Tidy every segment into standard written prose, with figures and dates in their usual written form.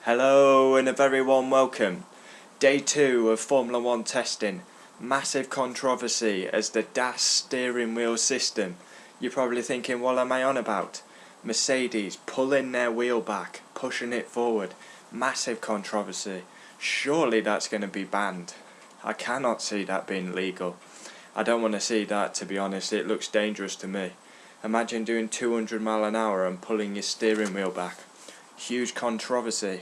Hello and a very warm welcome. Day 2 of Formula 1 testing. Massive controversy as the DAS steering wheel system. You're probably thinking, what am I on about? Mercedes pulling their wheel back, pushing it forward. Massive controversy. Surely that's going to be banned. I cannot see that being legal. I don't want to see that, to be honest. It looks dangerous to me. Imagine doing 200 mile an hour and pulling your steering wheel back. Huge controversy.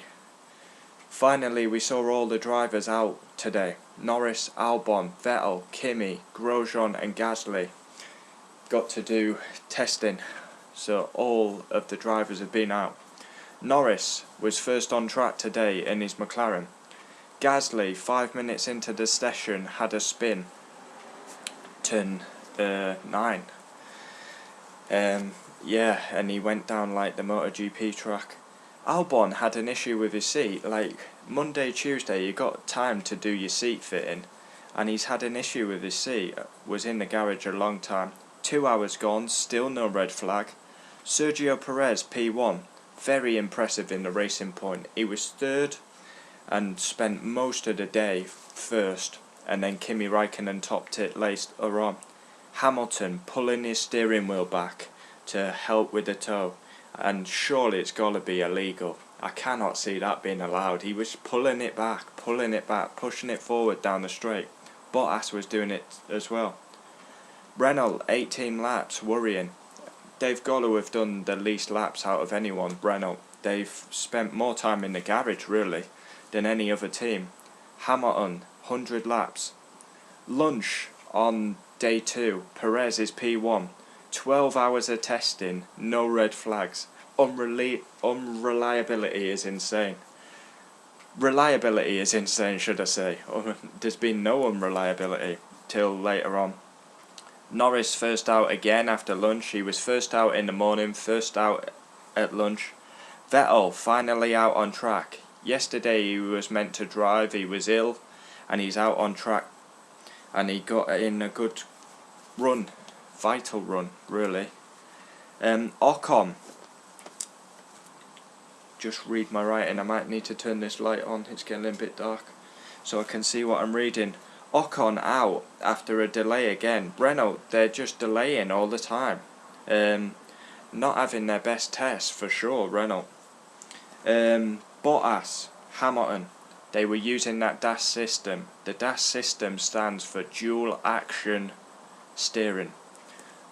Finally, we saw all the drivers out today. Norris, Albon, Vettel, Kimi, Grosjean and Gasly got to do testing. So all of the drivers have been out. Norris was first on track today in his McLaren. Gasly, 5 minutes into the session, had a spin. Turn 9. And he went down like the MotoGP track. Albon had an issue with his seat. Like Monday, Tuesday, you got time to do your seat fitting, and he's had an issue with his seat. Was in the garage a long time. 2 hours gone, still no red flag. Sergio Perez, P1, very impressive in the Racing Point. He was third and spent most of the day first, and then Kimi Räikkönen topped it later on. Hamilton pulling his steering wheel back to help with the toe. And surely it's got to be illegal. I cannot see that being allowed. He was pulling it back, pushing it forward down the straight. Bottas was doing it as well. Renault, 18 laps, worrying. They've got to have done the least laps out of anyone, Renault. They've spent more time in the garage, really, than any other team. Hamilton, 100 laps. Lunch on day 2, Perez is P1. 12 hours of testing, no red flags. Unreliability is insane. Reliability is insane, should I say. There's been no unreliability till later on. Norris first out again after lunch. He was first out in the morning, first out at lunch. Vettel finally out on track. Yesterday he was meant to drive, he was ill, and he's out on track. And he got in a good run. Vital run, really. Ocon. Just read my writing. I might need to turn this light on. It's getting a bit dark, so I can see what I'm reading. Ocon out after a delay again. Renault, they're just delaying all the time. Not having their best test for sure. Renault. Bottas, Hamilton. They were using that DAS system. The DAS system stands for dual action steering.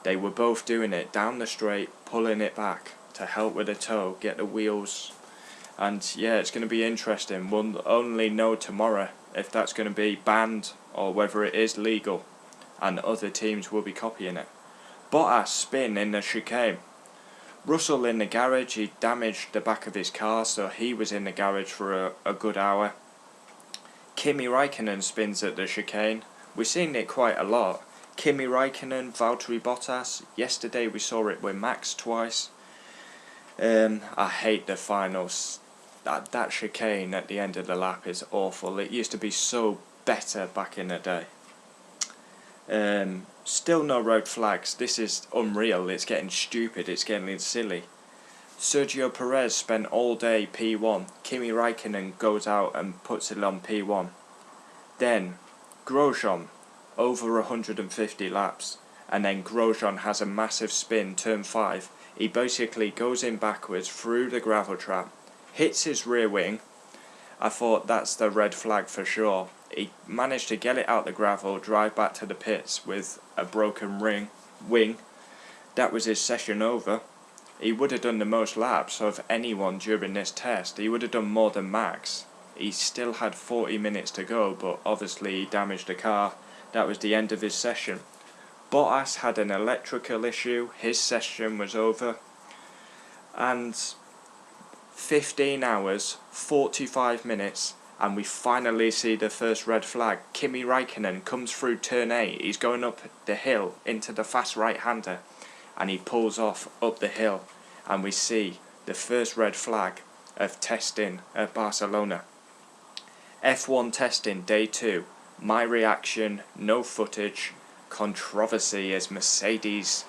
They were both doing it down the straight, pulling it back to help with the toe, get the wheels. And yeah, it's going to be interesting. We'll only know tomorrow if that's going to be banned or whether it is legal, and other teams will be copying it. Bottas spin in the chicane. Russell in the garage, he damaged the back of his car, so he was in the garage for a good hour. Kimi Räikkönen spins at the chicane. We've seen it quite a lot. Kimi Räikkönen, Valtteri Bottas. Yesterday we saw it with Max twice. I hate the finals. That chicane at the end of the lap is awful. It used to be so better back in the day. Still no red flags. This is unreal. It's getting stupid. It's getting silly. Sergio Perez spent all day P1. Kimi Räikkönen goes out and puts it on P1. Then Grosjean, over 150 laps, and then Grosjean has a massive spin, turn 5. He basically goes in backwards through the gravel trap, hits his rear wing. I thought that's the red flag for sure. He managed to get it out the gravel, drive back to the pits with a broken wing. That was his session over. He would have done the most laps of anyone during this test. He would have done more than Max. He still had 40 minutes to go, but obviously he damaged the car. That was the end of his session. Bottas had an electrical issue. His session was over. And 15 hours, 45 minutes, and we finally see the first red flag. Kimi Räikkönen comes through turn 8. He's going up the hill into the fast right-hander, and he pulls off up the hill. And we see the first red flag of testing at Barcelona. F1 testing, day 2. My reaction, no footage, controversy as Mercedes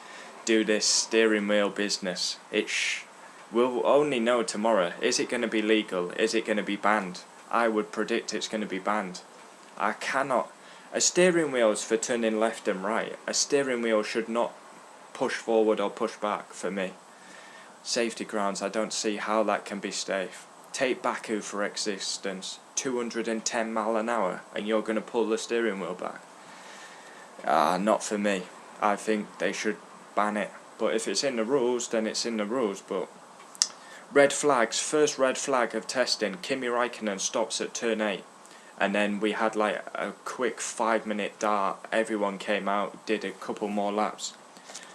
do this steering wheel business. We'll only know tomorrow. Is it going to be legal? Is it going to be banned? I would predict it's going to be banned. I cannot. A steering wheel is for turning left and right. A steering wheel should not push forward or push back for me. Safety grounds, I don't see how that can be safe. Take Baku for existence. 210 mile an hour and you're going to pull the steering wheel back. Not for me. I think they should ban it. But if it's in the rules, then it's in the rules. But red flags, first red flag of testing, Kimi Räikkönen stops at turn 8. And then we had like a quick 5-minute dart. Everyone came out, did a couple more laps.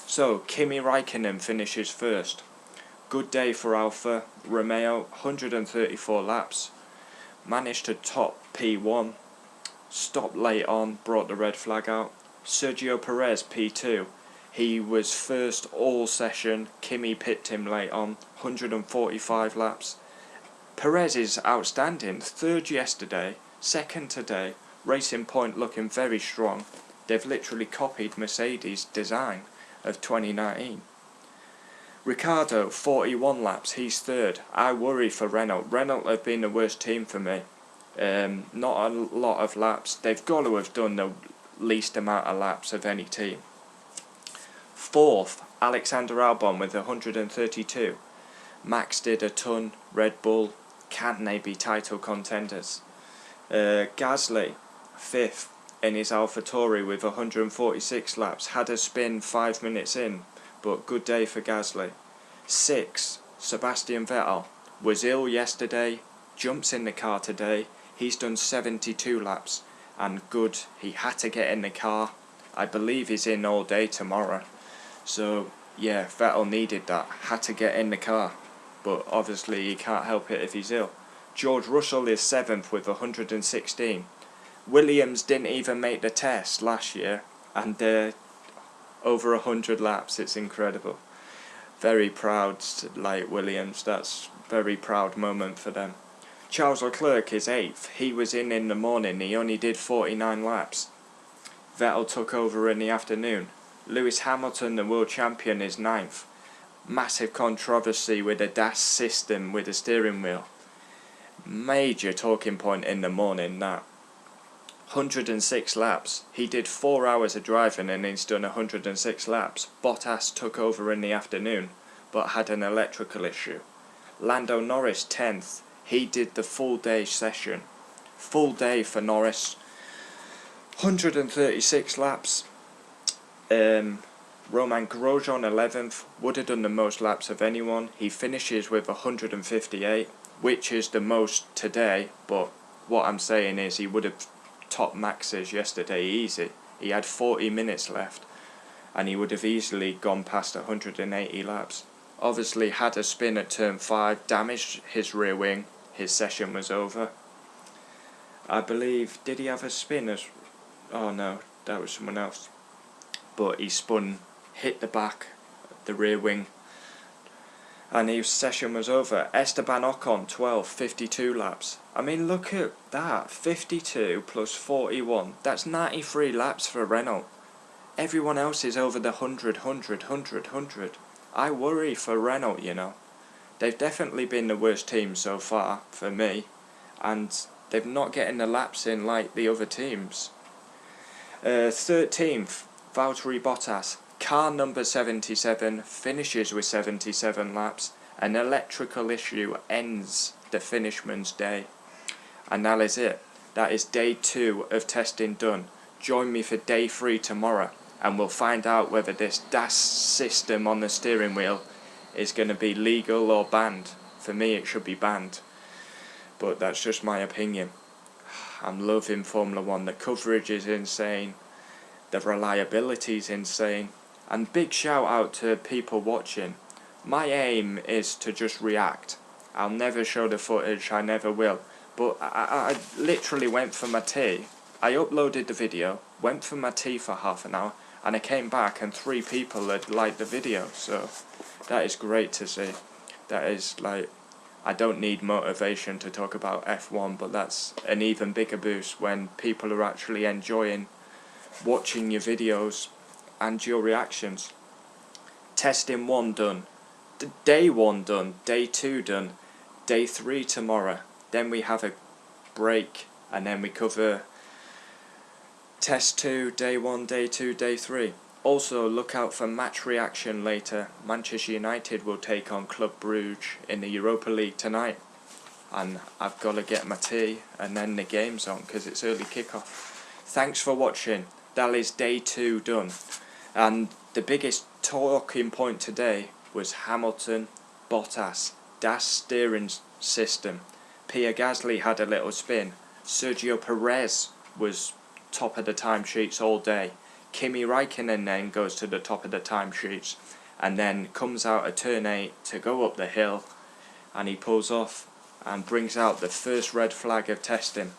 So Kimi Räikkönen finishes first. Good day for Alfa Romeo, 134 laps. Managed to top P1. Stopped late on, brought the red flag out. Sergio Perez, P2. He was first all session. Kimi pipped him late on, 145 laps. Perez is outstanding. Third yesterday, second today. Racing Point looking very strong. They've literally copied Mercedes' design of 2019. Ricciardo, 41 laps. He's third. I worry for Renault. Renault have been the worst team for me. Not a lot of laps. They've got to have done the least amount of laps of any team. Fourth, Alexander Albon with 132. Max did a ton. Red Bull, can they be title contenders? Gasly, fifth in his AlphaTauri with 146 laps. Had a spin 5 minutes in, but good day for Gasly. Sixth, Sebastian Vettel was ill yesterday. Jumps in the car today. He's done 72 laps. And good, he had to get in the car. I believe he's in all day tomorrow. So yeah, Vettel needed that, had to get in the car. But obviously he can't help it if he's ill. George Russell is 7th with 116. Williams didn't even make the test last year and they're over 100 laps, it's incredible. Very proud, like Williams, that's very proud moment for them. Charles Leclerc is 8th. He was in the morning. He only did 49 laps. Vettel took over in the afternoon. Lewis Hamilton, the world champion, is 9th. Massive controversy with the DAS system with the steering wheel. Major talking point in the morning, that. 106 laps. He did 4 hours of driving and he's done 106 laps. Bottas took over in the afternoon but had an electrical issue. Lando Norris 10th. He did the full day session. Full day for Norris. 136 laps. Roman Grosjean 11th. Would have done the most laps of anyone. He finishes with 158, which is the most today. But what I'm saying is he would have topped Max's yesterday easy. He had 40 minutes left. And he would have easily gone past 180 laps. Obviously had a spin at turn 5. Damaged his rear wing. His session was over. I believe, did he have a spin as... Oh no, that was someone else. But he spun, hit the back, the rear wing, and his session was over. Esteban Ocon, 12, 52 laps. I mean, look at that, 52 plus 41. That's 93 laps for Renault. Everyone else is over the 100. I worry for Renault, you know. They've definitely been the worst team so far, for me, and they're not getting the laps in like the other teams. 13th, Valtteri Bottas, car number 77, finishes with 77 laps. An electrical issue ends the finishman's day. And that is it. That is day 2 of testing done. Join me for day 3 tomorrow, and we'll find out whether this DAS system on the steering wheel is going to be legal or banned. For me it should be banned, but that's just my opinion. I'm loving Formula 1, the coverage is insane, the reliability is insane, and big shout out to people watching. My aim is to just react. I'll never show the footage, I never will, but I literally went for my tea. I uploaded the video, went for my tea for half an hour, and I came back and 3 people had liked the video, so that is great to see. That is like, I don't need motivation to talk about F1, but that's an even bigger boost when people are actually enjoying watching your videos and your reactions. Testing 1 done. day 1 done, day 2 done, day 3 tomorrow. Then we have a break, and then we cover test 2, day 1, day 2, day 3. Also, look out for match reaction later. Manchester United will take on Club Brugge in the Europa League tonight. And I've got to get my tea and then the game's on because it's early kickoff. Thanks for watching. That is day 2 done. And the biggest talking point today was Hamilton, Bottas, DAS steering system. Pierre Gasly had a little spin. Sergio Perez was top of the timesheets all day. Kimi Räikkönen then goes to the top of the timesheets and then comes out of turn 8 to go up the hill, and he pulls off and brings out the first red flag of testing.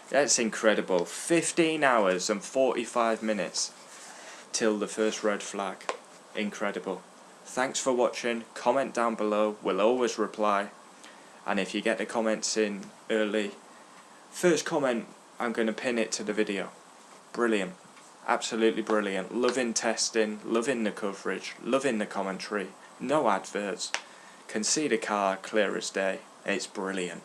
That's incredible. 15 hours and 45 minutes till the first red flag. Incredible. Thanks for watching. Comment down below. We'll always reply. And if you get the comments in early, first comment, I'm going to pin it to the video. Brilliant. Absolutely brilliant. Loving testing, loving the coverage, loving the commentary. No adverts. Can see the car clear as day. It's brilliant.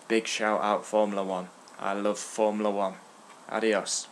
Big shout out Formula 1. I love Formula 1. Adios.